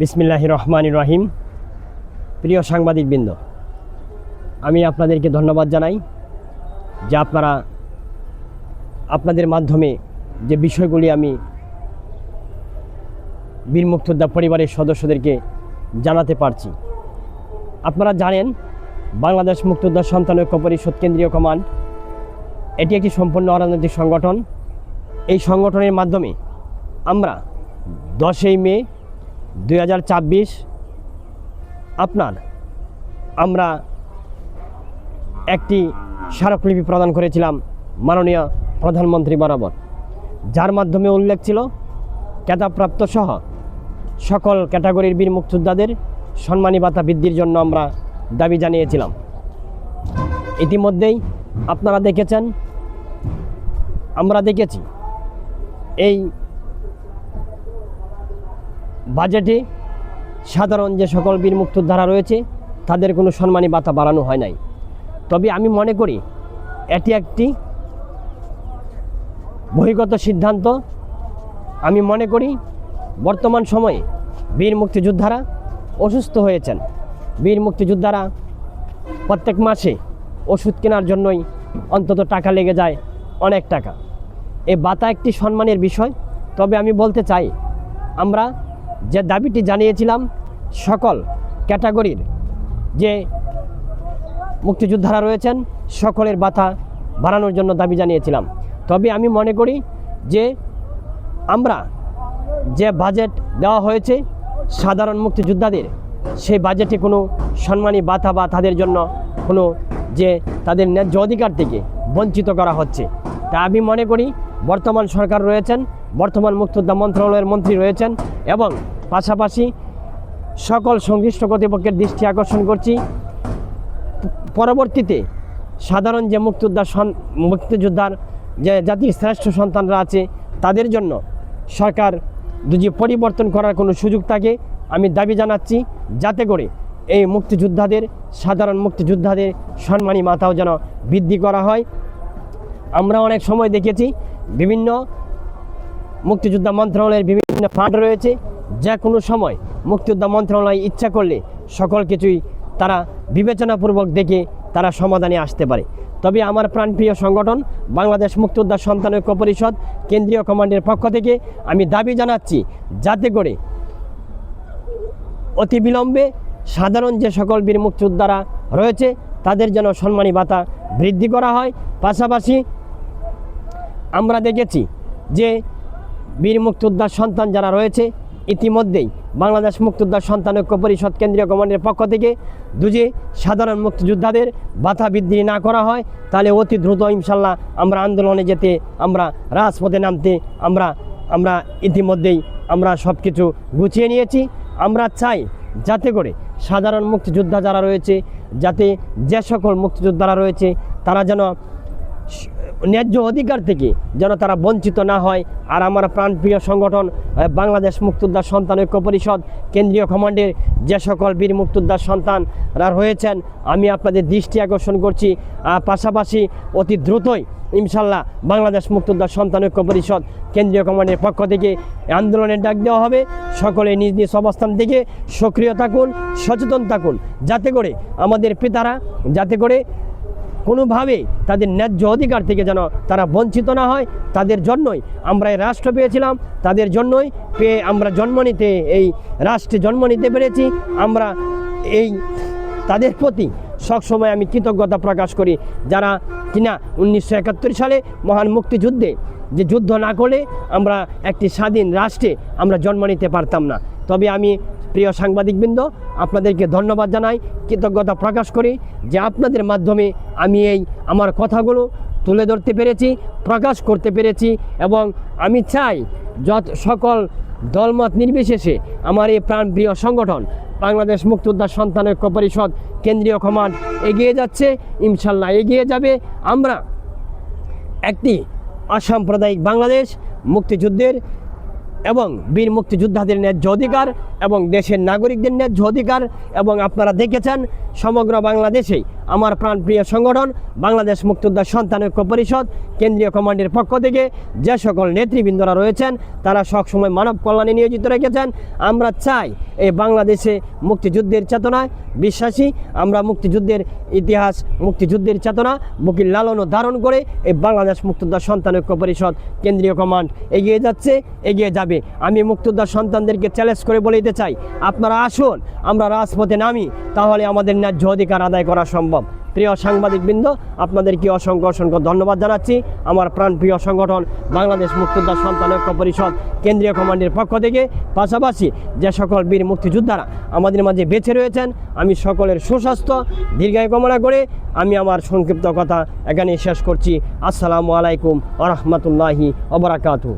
বিসমিল্লাহির রহমানির রহিম। প্রিয় সাংবাদিকবৃন্দ, আমি আপনাদেরকে ধন্যবাদ জানাই যে আপনারা আপনাদের মাধ্যমে যে বিষয়গুলি আমি বীর মুক্তিযোদ্ধা পরিবারের সদস্যদেরকে জানাতে পারছি। আপনারা জানেন, বাংলাদেশ মুক্তিযোদ্ধা সন্তান ঐক্য পরিষদ কেন্দ্রীয় কমান্ড এটি একটি সম্পূর্ণ অরাজনৈতিক সংগঠন। এই সংগঠনের মাধ্যমে আমরা 10 মে 2024 আমরা একটি স্মারকলিপি প্রদান করেছিলাম মাননীয় প্রধানমন্ত্রী বরাবর, যার মাধ্যমে উল্লেখ ছিল খেতাবপ্রাপ্ত সহ সকল ক্যাটাগরির বীর মুক্তিযোদ্ধাদের সম্মানী ভাতা বৃদ্ধির জন্য আমরা দাবি জানিয়েছিলাম। ইতিমধ্যেই আপনারা দেখেছেন, আমরা দেখেছি এই বাজেটে সাধারণ যে সকল বীর মুক্তিযোদ্ধারা রয়েছে তাদের কোনো সম্মানী ভাতা বাড়ানো হয় নাই। তবে আমি মনে করি এটি একটি বহির্গত সিদ্ধান্ত। আমি মনে করি বর্তমান সময়ে বীর মুক্তিযোদ্ধারা অসুস্থ হয়েছেন। বীর মুক্তিযোদ্ধারা প্রত্যেক মাসে ওষুধ কেনার জন্যই অন্তত টাকা লেগে যায়, অনেক টাকা। এই ভাতা একটি সম্মানের বিষয়। তবে আমি বলতে চাই, আমরা যে দাবিটি জানিয়েছিলাম সকল ক্যাটাগরির যে মুক্তিযোদ্ধারা রয়েছেন সকলের ভাতা বাড়ানোর জন্য দাবি জানিয়েছিলাম। তবে আমি মনে করি যে আমরা যে বাজেট দেওয়া হয়েছে সাধারণ মুক্তিযোদ্ধাদের, সেই বাজেটে কোনো সম্মানী ভাতা বা তাদের জন্য কোনো যে তাদের ন্যায্য অধিকার থেকে বঞ্চিত করা হচ্ছে। তা আমি মনে করি বর্তমান সরকার রয়েছেন, বর্তমান মুক্তিযোদ্ধা মন্ত্রণালয়ের মন্ত্রী রয়েছেন এবং পাশাপাশি সকল সংশ্লিষ্ট কর্তৃপক্ষের দৃষ্টি আকর্ষণ করছি, পরবর্তীতে সাধারণ যে মুক্তিযোদ্ধার যে জাতির শ্রেষ্ঠ সন্তানরা আছে তাদের জন্য সরকার যদি পরিবর্তন করার কোনো সুযোগ থাকে, আমি দাবি জানাচ্ছি যাতে করে এই মুক্তিযোদ্ধাদের, সাধারণ মুক্তিযোদ্ধাদের সম্মানী ভাতাও যেন বৃদ্ধি করা হয়। আমরা অনেক সময় দেখেছি বিভিন্ন মুক্তিযোদ্ধা মন্ত্রণালয়ের বিভিন্ন ফান্ড রয়েছে, যে কোনো সময় মুক্তিযোদ্ধা মন্ত্রণালয় ইচ্ছা করলে সকল কিছুই তারা বিবেচনাপূর্বক দেখে তারা সমাধানে আসতে পারে। তবে আমার প্রাণপ্রিয় সংগঠন বাংলাদেশ মুক্তিযোদ্ধা সন্তান ঐক্য পরিষদ কেন্দ্রীয় কমান্ডের পক্ষ থেকে আমি দাবি জানাচ্ছি যাতে করে অতি বিলম্বে সাধারণ যে সকল বীর মুক্তিযোদ্ধারা রয়েছে তাদের যেন সম্মানী ভাতা বৃদ্ধি করা হয়। পাশাপাশি আমরা দেখেছি যে বীর মুক্তিযোদ্ধার সন্তান যারা রয়েছে ইতিমধ্যেই বাংলাদেশ মুক্তিযোদ্ধা সন্তান ঐক্য পরিষদ কেন্দ্রীয় কমান্ডের পক্ষ থেকে যদি সাধারণ মুক্তিযোদ্ধাদের ভাতা বৃদ্ধি না করা হয় তাহলে অতি দ্রুত ইনশাল্লাহ আমরা আন্দোলনে যেতে, আমরা রাজপথে নামতে আমরা ইতিমধ্যেই আমরা সব কিছু গুছিয়ে নিয়েছি। আমরা চাই যাতে করে সাধারণ মুক্তিযোদ্ধা যারা রয়েছে, যাতে যে সকল মুক্তিযোদ্ধারা রয়েছে তারা যেন ন্যায্য অধিকার থেকে যেন তারা বঞ্চিত না হয়। আর আমার প্রাণপ্রিয় সংগঠন বাংলাদেশ মুক্তিযোদ্ধা সন্তান ঐক্য পরিষদ কেন্দ্রীয় কমান্ডের যে সকল বীর মুক্তিযোদ্ধার সন্তানরা রয়েছেন আমি আপনাদের দৃষ্টি আকর্ষণ করছি। পাশাপাশি অতি দ্রুতই ইনশাল্লাহ বাংলাদেশ মুক্তিযোদ্ধা সন্তান ঐক্য পরিষদ কেন্দ্রীয় কমান্ডের পক্ষ থেকে আন্দোলনের ডাক দেওয়া হবে। সকলে নিজ নিজ অবস্থান থেকে সক্রিয় থাকুন, সচেতন থাকুন, যাতে করে আমাদের পিতারা যাতে করে কোনোভাবে তাদের ন্যায্য অধিকার থেকে যেন তারা বঞ্চিত না হয়। তাদের জন্যই আমরা এই রাষ্ট্র পেয়েছিলাম, তাদের জন্যই পেয়ে আমরা এই রাষ্ট্রে জন্ম নিতে পেরেছি। আমরা এই তাদের প্রতি সবসময় আমি কৃতজ্ঞতা প্রকাশ করি, যারা কিনা 1971 সালে মহান মুক্তিযুদ্ধে যে যুদ্ধ না করলে আমরা একটি স্বাধীন রাষ্ট্রে আমরা জন্ম নিতে পারতাম না। তবে আমি প্রিয় সাংবাদিকবৃন্দ আপনাদেরকে ধন্যবাদ জানাই, কৃতজ্ঞতা প্রকাশ করি যে আপনাদের মাধ্যমে আমি এই আমার কথাগুলো তুলে ধরতে পেরেছি, প্রকাশ করতে পেরেছি। এবং আমি চাই সকল দলমত নির্বিশেষে আমার এই প্রাণপ্রিয় সংগঠন বাংলাদেশ মুক্তিযোদ্ধা সন্তান ঐক্য পরিষদ কেন্দ্রীয় কমান্ড এগিয়ে যাচ্ছে, ইনশাল্লাহ এগিয়ে যাবে। আমরা একটি অসাম্প্রদায়িক বাংলাদেশ, মুক্তিযুদ্ধের এবং বীর মুক্তিযোদ্ধাদের ন্যায্য অধিকার এবং দেশের নাগরিকদের ন্যায্য অধিকার, এবং আপনারা দেখেছেন সমগ্র বাংলাদেশেই আমার প্রাণপ্রিয় সংগঠন বাংলাদেশ মুক্তিযোদ্ধা সন্তান ঐক্য পরিষদ কেন্দ্রীয় কমান্ডের পক্ষ থেকে যে সকল নেতৃবৃন্দরা রয়েছেন তারা সবসময় মানব কল্যাণে নিয়োজিত রেখেছেন। আমরা চাই এই বাংলাদেশে মুক্তিযুদ্ধের চেতনায় বিশ্বাসী, আমরা মুক্তিযুদ্ধের ইতিহাস, মুক্তিযুদ্ধের চেতনা বুকের লালন ও ধারণ করে এই বাংলাদেশ মুক্তিযোদ্ধা সন্তান ঐক্য পরিষদ কেন্দ্রীয় কমান্ড এগিয়ে যাচ্ছে, এগিয়ে যাবে। আমি মুক্তিযোদ্ধা সন্তানদেরকে চ্যালেঞ্জ করে বলে দিতে চাই, আপনারা আসুন, আমরা রাজপথে নামি, তাহলে আমাদের ন্যায্য অধিকার আদায় করা সম্ভব। প্রিয় সাংবাদিকবৃন্দ, আপনাদেরকে অসংখ্য অসংখ্য ধন্যবাদ জানাচ্ছি। আমার প্রাণপ্রিয় সংগঠন বাংলাদেশ মুক্তিযোদ্ধা সন্তান ঐক্য পরিষদ কেন্দ্রীয় কমান্ডের পক্ষ থেকে, পাশাপাশি যে সকল বীর মুক্তিযোদ্ধারা আমাদের মাঝে বেঁচে রয়েছেন, আমি সকলের সুস্বাস্থ্য দীর্ঘায়ু কামনা করে আমি আমার সংক্ষিপ্ত কথা এখানে শেষ করছি। আসসালামু আলাইকুম ওয়া রাহমাতুল্লাহি ওয়া বারাকাতুহু।